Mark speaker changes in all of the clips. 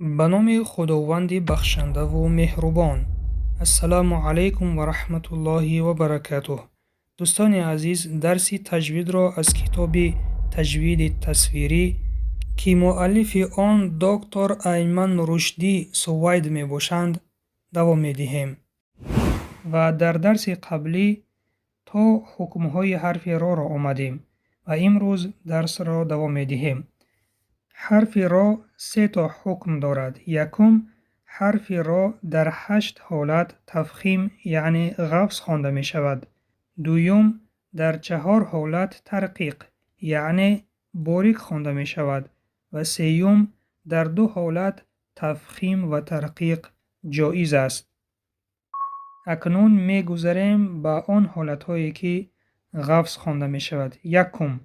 Speaker 1: به نام خداوند بخشنده و مهربان. السلام علیکم و رحمت الله و برکاته. دوستان عزیز، درسی تجوید را از کتاب تجوید تصویری که مؤلف آن دکتر ایمن رشدی سوید می باشند دوام می دهیم و در درس قبلی تا حکمهای حرف را آمدیم و امروز درس را دوام می دهیم. حرف را 3 تا حکم دارد. یکم، حرف را در 8 حالت تفخیم یعنی غفظ خوانده می شود. دویم، در 4 حالت ترقیق یعنی باریک خوانده می شود. و سیوم، در 2 حالت تفخیم و ترقیق جایز است. اکنون می گذریم به آن حالت هایی که غفظ خوانده می شود. یکم،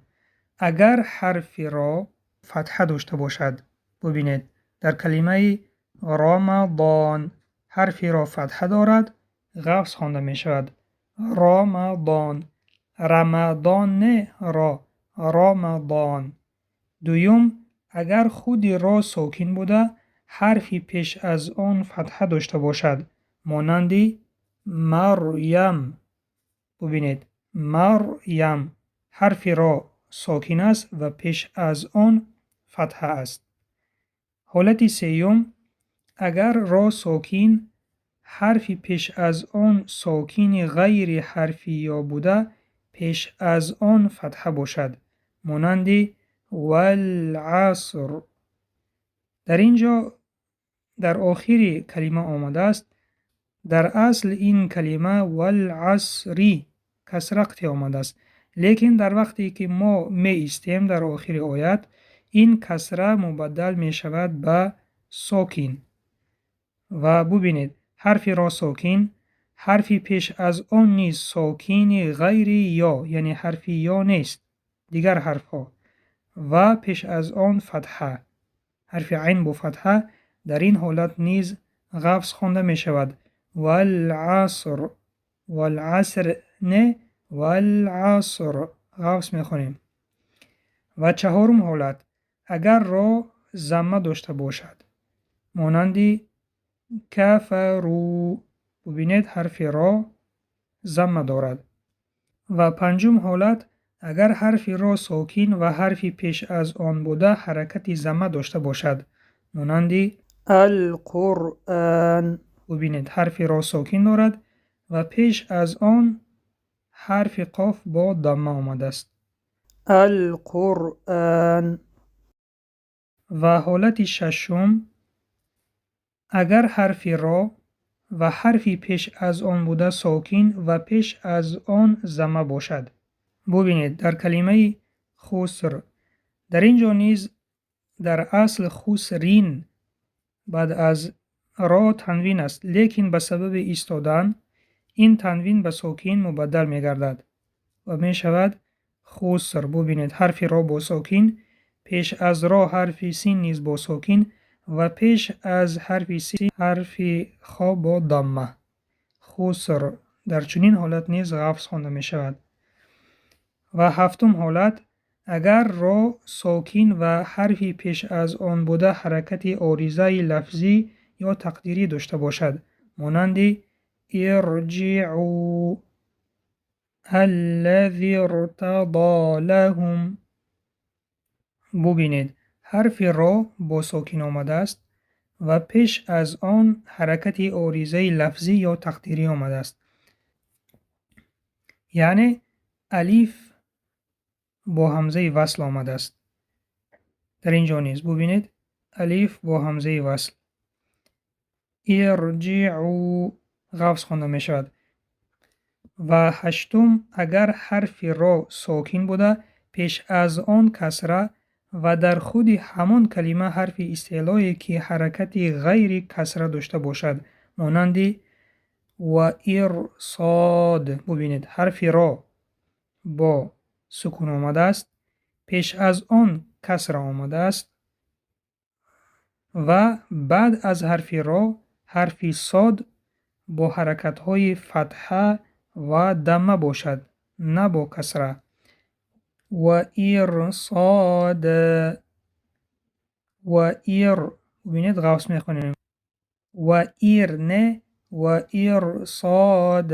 Speaker 1: اگر حرف را فتحه داشته باشد. ببینید در کلمه رمضان حرف را فتحه دارد، غفظ خوانده می شود. رمضان، رمضان نه رمضان. دویم، اگر خود را ساکن بوده حرفی پیش از آن فتحه داشته باشد مانند مریم. ببینید مریم حرف را ساکن است و پیش از آن فتحه است. حالت سیوم، اگر را ساکن حرفی پیش از آن ساکن غیر حرفی یا بوده پیش از آن فتحه باشد مانند والعصر. در اینجا در آخر کلمه آمده است. در اصل این کلمه والعصری کسرقتی آمده است، لیکن در وقتی که ما می ایستیم در آخر آیت این کسره مبدل می شود به ساکن. و ببینید حرف را ساکن حرفی پیش از آن نیز ساکن غیر یا یعنی حرف یا نیست، دیگر حرف ها و پیش از آن فتحه حرف عین با فتحه در این حالت نیز غفظ خوانده می شود. والعصر، والعصر نه والعصر غفظ می خونیم. و چهارم حالت، اگر را ضمه داشته باشد مانند کفرو. ببینید حرف را ضمه دارد. و پنجم حالت، اگر حرف را ساکن و حرفی پیش از آن بوده حرکت ضمه داشته باشد مانند القرآن. ببینید حرف را ساکن دارد و پیش از آن حرف قاف با ضمه آمده است. القرآن. و حالت ششم، اگر حرف را و حرفی پیش از آن بوده ساکن و پیش از آن ضمه باشد. ببینید در کلمه خسر در اینجا نیز در اصل خسرین بعد از را تنوین است، لیکن به سبب ایستادن این تنوین به ساکن مبدل می گردد و می شود خسر. ببینید حرف را با ساکن، پیش از را حرف سین نیز با ساکن و پیش از حرف سین حرف خا با ضمه. خسر. در چنین حالت نیز غفظ خوانده می شود. و هفتم حالت، اگر را ساکن و حرفی پیش از آن بوده حرکت عارضه لفظی یا تقدیری داشته باشد مانند ارجعوا الذی ارتضی لهم. ببینید حرف را با ساکن آمده است و پیش از آن حرکت عارضه لفظی یا تقدیری آمده است، یعنی الف با همزه وصل آمده است. در اینجا نیز ببینید الف با همزه وصل. ارجعوا غفظ خوانده می شود. و هشتم، اگر حرف را ساکن بوده پیش از آن کسره و در خود همان کلمه حرف استعلایی که حرکت غیر کسره داشته باشد مانند و ارصاد. ببینید حرف را با سکون آمده است، پیش از آن کسره آمده است و بعد از حرف را حرف صاد با حرکت های فتحه و ضمه باشد نه با کسره. و ارصاد و ببینید قوس میخونیم. و ایرن و ارصاد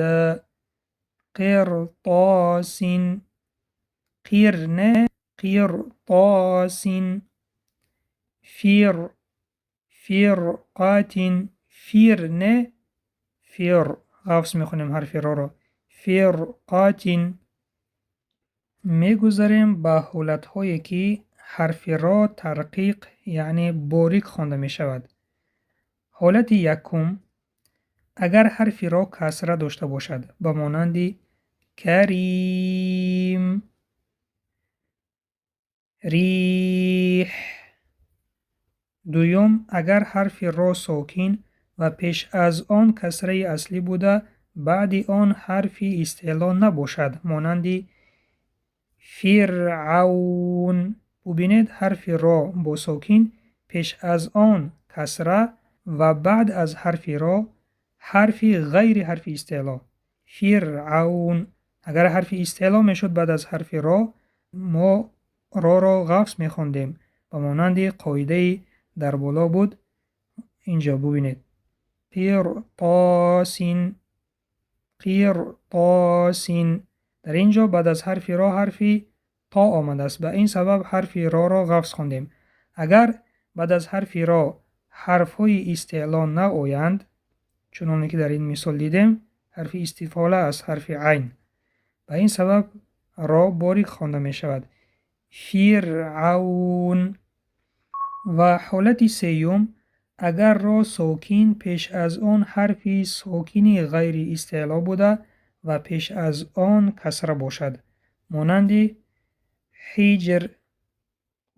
Speaker 1: قرطاس قرن قرطاس فیر فرقات فیرن فیر قوس میخونیم حرف را رو. فرقات. میگذاریم به حالت هایی که حرف را ترقیق یعنی باریک خوانده می شود. حالت یکم، اگر حرف را کسره داشته باشد به مانند کریم، ریح. دوم، اگر حرف را ساکن و پیش از آن کسره اصلی بوده بعد آن حرف استعلا نباشد مانند فرعون. ببینید حرف را با ساکن پیش از آن کسره و بعد از حرف را حرف غیر حرف استعلا. فرعون. اگر حرف استعلا میشد بعد از حرف را، ما را قوس میخوندیم به مانند قاعده در بالا بود. اینجا ببینید قرطاسین قرطاسین. در اینجا بعد از حرف را حرفی تا آمده است، به این سبب حرف را قوس خواندیم. اگر بعد از حرف را حرف های استعلا نآیند، چون که در این مثال دیدیم حرف استفاله از حرف عین، به این سبب را باریک خوانده می شود. فرعون. و حالت سیوم، اگر را ساکن پیش از آن حرف ساکن غیر استعلا بوده و پیش از آن کسره باشد مانند حجر.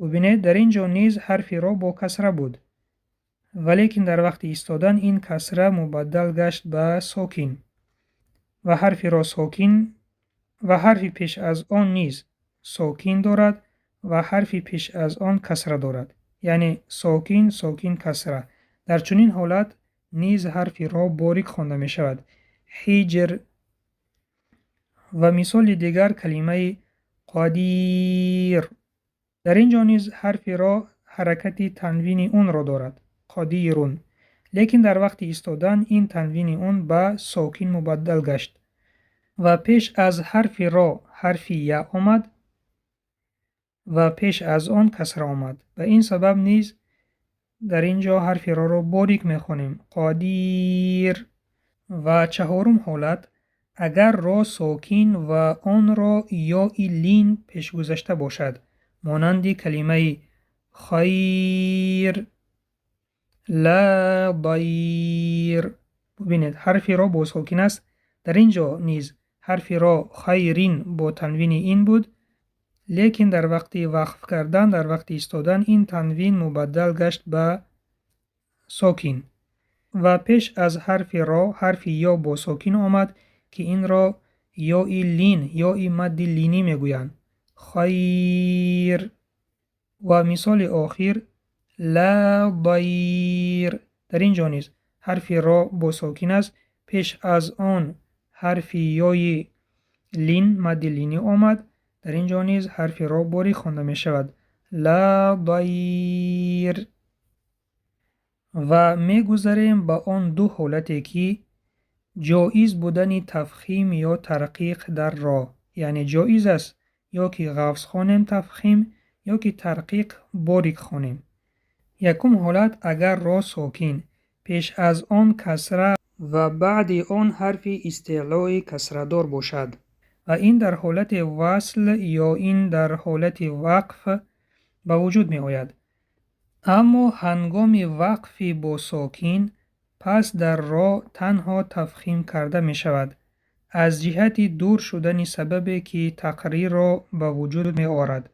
Speaker 1: ببینید در اینجا نیز حرف را با کسره بود، ولیکن در وقت ایستادن این کسره مبدل گشت به ساکن و حرف را ساکن و حرف پیش از آن نیز ساکن دارد و حرف پیش از آن کسره دارد، یعنی ساکن ساکن کسره. در چنین حالت نیز حرف را باریک خوانده می شود. حجر. و مثال دیگر کلمه قدیر. در اینجا نیز حرف را حرکت تنوین اون را دارد، قدیرون، لیکن در وقت ایستادن این تنوین اون به ساکن مبدل گشت و پیش از حرف را حرف یا آمد و پیش از آن کسره آمد. به این سبب نیز در اینجا حرف را باریک میخونیم، قدیر. و چهارم حالت، اگر را ساکن و آن را یا لین پیش گذشته باشد مانند کلمه خیر، لا ضیر. ببینید حرف را با ساکن است. در اینجا نیز حرف را خیرین با تنوین این بود، لیکن در وقت وقف کردن، در وقت ایستادن این تنوین مبدل گشت به ساکن و پیش از حرف را حرف یا با ساکن آمد که این را یا لین یا مد لینی میگویند، خیر. و مثال آخر لا ضیر. در اینجا نیز حرف را با ساکن است، پیش از آن حرف یای لین مد لینی آمد. در اینجا نیز حرف را باریک خوانده می شود، لا ضیر. و می گذاریم به آن دو حالتی که جایز بودن تفخیم یا ترقیق در را، یعنی جایز است یا که قوس خوانیم تفخیم یا که ترقیق باریک خوانیم. یکم حالت، اگر را ساکن پیش از آن کسره و بعد آن حرف استعلای کسره دار باشد و این در حالت وصل یا این در حالت وقف به وجود می آید. اما هنگام وقف با ساکن پس در را تنها تفخیم کرده می شود از جهت دور شدن سببی که تقریر را به وجود می آورد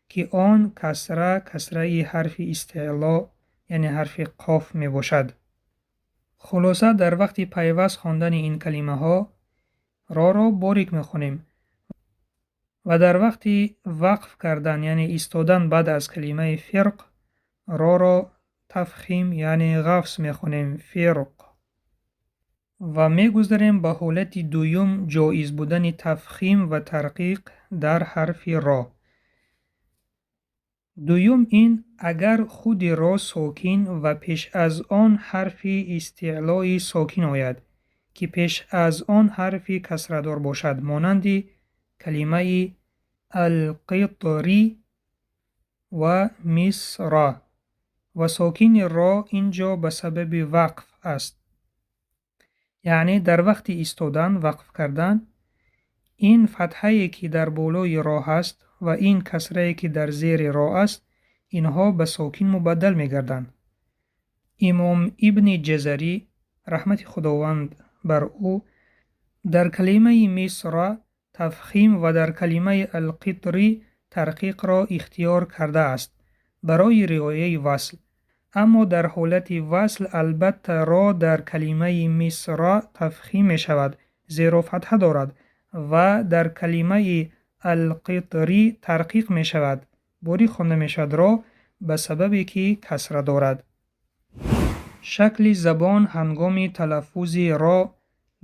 Speaker 1: که آن کسره حرف استعلا یعنی حرف قاف می باشد. خلاصه در وقت پیوست خواندن این کلمه ها را باریک می خونیم و در وقت وقف کردن یعنی ایستادن بعد از کلمه فرق را تفخیم یعنی قوس می خونیم، فرق. و می گذاریم به حالت دوم، جایز بودن تفخیم و ترقیق در حرف را. دوم این اگر خود را ساکن و پیش از آن حرف استعلای ساکن آید که پیش از آن حرف کسردار باشد، مانند کلمه القطری و مصر، و ساکن را اینجا به سبب وقف است، یعنی در وقت ایستادن وقف کردن. این فتحه که در بالای را است و این کسره که در زیر را است، اینها به ساکن مبدل می گردند. امام ابن جزری رحمت خداوند بر او در کلمه مصر تفخیم و در کلمه القطری ترقیق را اختیار کرده است برای رعایه وصل، اما در حالت وصل البته را در کلمه مصر تفخیم می شود، زیرا فتحه دارد، و در کلمه القطری ترقیق می شود، باری خوانده می شود را به سببی که کسره دارد. شکل زبان هنگام تلفظ را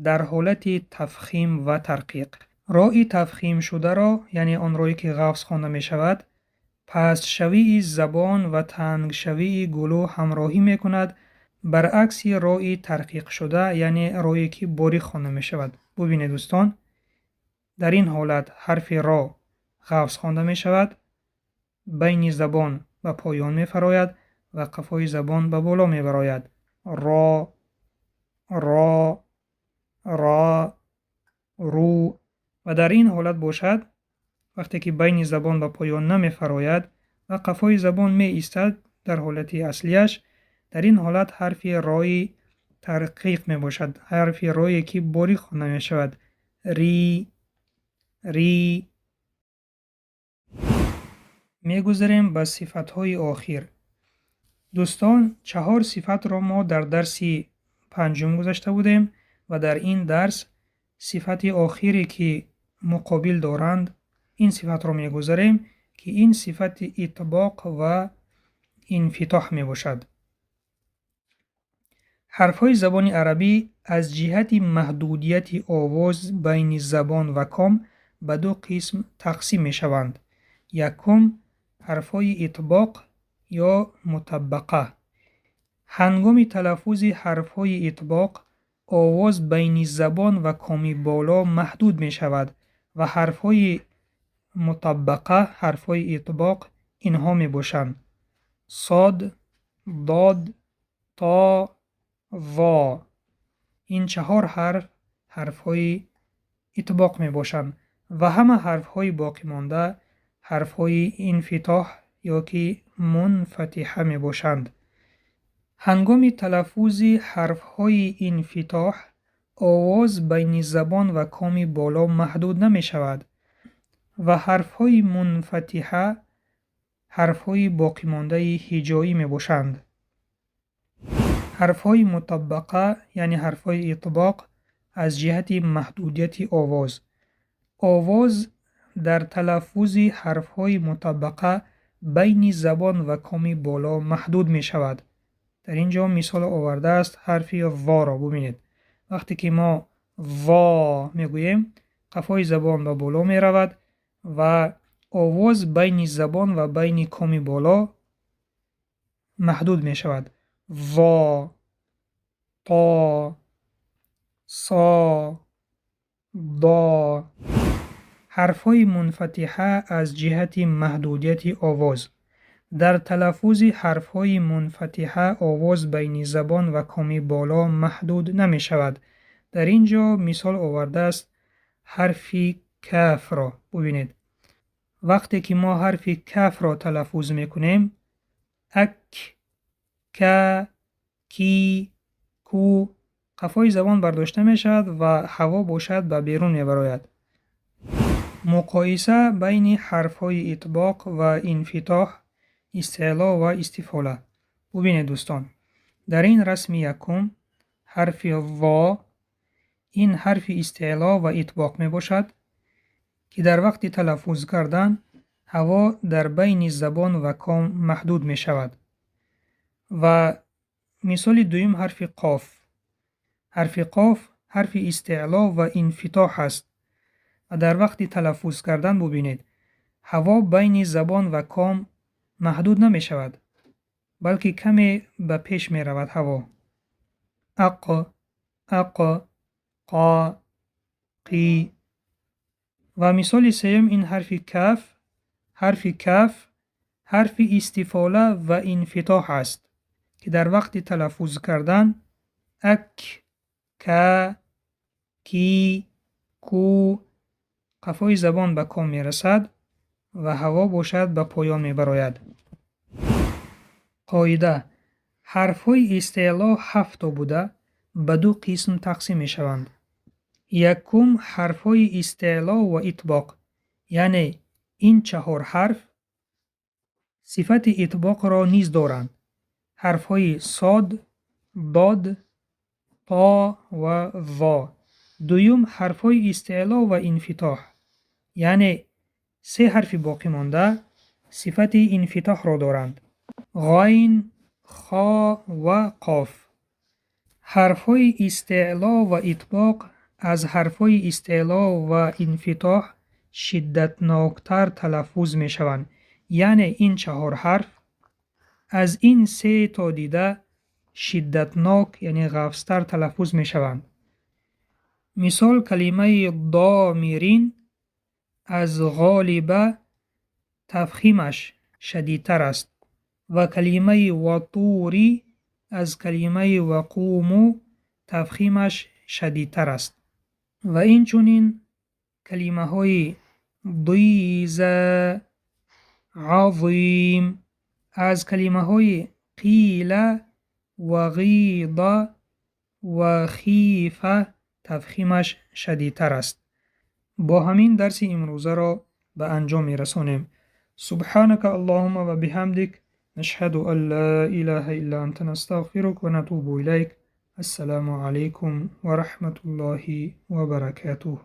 Speaker 1: در حالت تفخیم و ترقیق. رای تفخیم شده را، یعنی آن رایی که غفظ خوانده می شود، پست شوی زبان و تنگ شوی گلو همراهی می کند، برعکس رای ترقیق شده، یعنی رایی که باریک خوانده می شود. ببینید دوستان، در این حالت حرف را غفظ خوانده می شود، بین زبان به پایان می فراید و قفای زبان به بالا می براید. را، را، را، رو. و در این حالت باشد وقتی که بین زبان به پایان نمی فراید و قفای زبان می ایستد در حالت اصلیش، در این حالت حرف رای ترقیق می باشد، حرف رایی که باریک خوانده می شود. ری، ری. می گذاریم به صفتهای آخر. دوستان، 4 صفت را ما در درس 5 گذاشته بودیم و در این درس صفت آخری که مقابل دارند این صفت را می گذاریم که این صفت اطباق و انفتاح می باشد. حرفهای زبان عربی از جهت محدودیت آواز بین زبان و کام به 2 قسم تقسیم می شوند. یکم حرفهای اطباق یا مطبقه. هنگام تلفظ حرفهای اطباق آواز بین زبان و کام بالا محدود می شود و حرفهای مطبقه، حرفهای اطباق اینها می باشند: صاد، داد، تا، وا. این 4 حرف حرفهای اطباق می باشند و همه حرفهای باقی مانده حرفهای انفتاح یا که منفتحه می باشند. هنگام تلفظ حرفهای انفتاح آواز بین زبان و کام بالا محدود نمی شود و حرفهای منفتحه حرفهای باقی مانده هجایی می باشند. حرفهای مطبقه یعنی حرفهای اطباق از جهت محدودیت آواز در تلفظ حرفهای مطبقه بین زبان و کام بالا محدود می شود. در اینجا مثال آورده است حرف وا را. ببینید وقتی که ما وا می گوییم قفای زبان به بالا می رود و آواز بین زبان و بین کام بالا محدود می شود. وا، تا، سا، دا. حرفهای منفتحه از جهت محدودیت آواز. در تلفظ حرفهای منفتحه آواز بین زبان و کام بالا محدود نمی شود. در اینجا مثال آورده است حرف کف را. ببینید وقتی که ما حرف کف را تلفظ می کنیم اک، ک، کی، کو، قفای زبان برداشته می شود و هوا باشد به بیرون می براید. مقایسه بین حرفهای اطباق و انفتاح، استعلا و استفاله. ببینید دوستان، در این رسم یکم حرف وا این حرف استعلا و اطباق می باشد که در وقت تلفظ کردن هوا در بین زبان و کام محدود می شود. و مثال دوم حرف قاف. حرف قاف حرف استعلا و انفتاح است و در وقت تلفظ کردن ببینید هوا بین زبان و کام محدود نمی شود بلکه کمی به پیش می رود هوا. اق، اق، قا، قی. و مثال سوم این حرف کف. حرف کف حرف استفاله و انفتاح است که در وقت تلفظ کردن اک، کا، کی، کو قفای زبان به کام می رسد و هوا باشد به پایان می براید. قاعده: حرف‌های استعلا 7 بوده به 2 قسم تقسیم می شوند. یکم حرف‌های استعلا و اطباق، یعنی این 4 حرف صفت اطباق را نیز دارند. حرف‌های صاد، داد، طا و ظا. دوم حرف‌های استعلا و انفتاح، یعنی 3 حرف باقی مانده صفت انفتاح را دارند. غین، خا و قاف. حرف‌های استعلا و اطباق از حرف‌های استعلا و انفتاح شدتناکتر تلفظ می شوند. یعنی این 4 حرف از این 3 تا دیده شدتناک یعنی غفستر تلفظ می شوند. مثال کلمه دامرین از غالبه تفخیمش شدیدتر است و کلمه وطوری از کلمه وقومو تفخیمش شدیدتر است. و این چونین کلمه های ضیز، عظیم از کلمه های قیل و غیض و خیفه تفخیمش شدیدتر است. با همین درس امروزه را به انجام می رسانیم. سبحانك اللهم و بحمدك نشهد ان لا اله الا انت نستغفرك و نتوب الیک. السلام علیکم و رحمت الله و برکاته.